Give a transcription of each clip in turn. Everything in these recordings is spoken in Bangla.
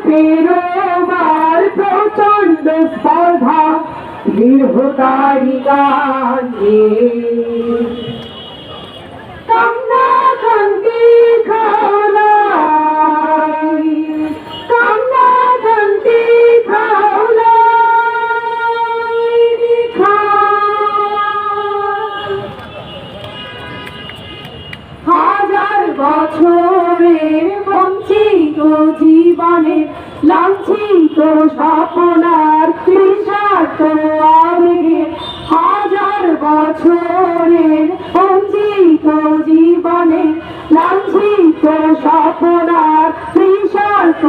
পেরোবার প্রচণ্ড স্পর্ধা দীর্ঘতারি গানে কান্না কান্তি খাওলাই কান্না কান্তি খাওলাই হাজার বছরের বঞ্চিত জীবনে লাঞ্ছিত স্বপ্নার তৃষার্ত আবেগে হাজার বছরের বঞ্চিত জীবনে লাঞ্ছিত স্বপ্নার তৃষার্ত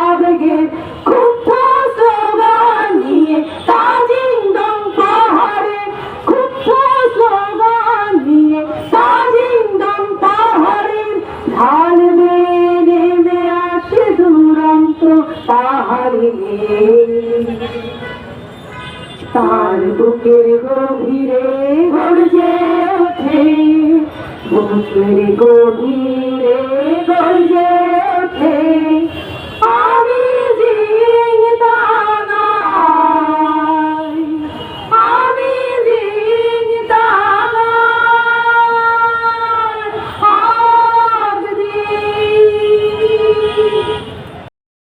আবেগে ক্ষুব্ধ স্লোগান নিয়ে তাজিংদং পাহাড়ে ক্ষুব্ধ স্লোগান নিয়ে তাজিংদং পাহাড়ে ঢাল বেয়ে নেমে আসে দুরন্ত পাহাড়ে তার বুকের গভীরে গর্জে ওঠে বুকের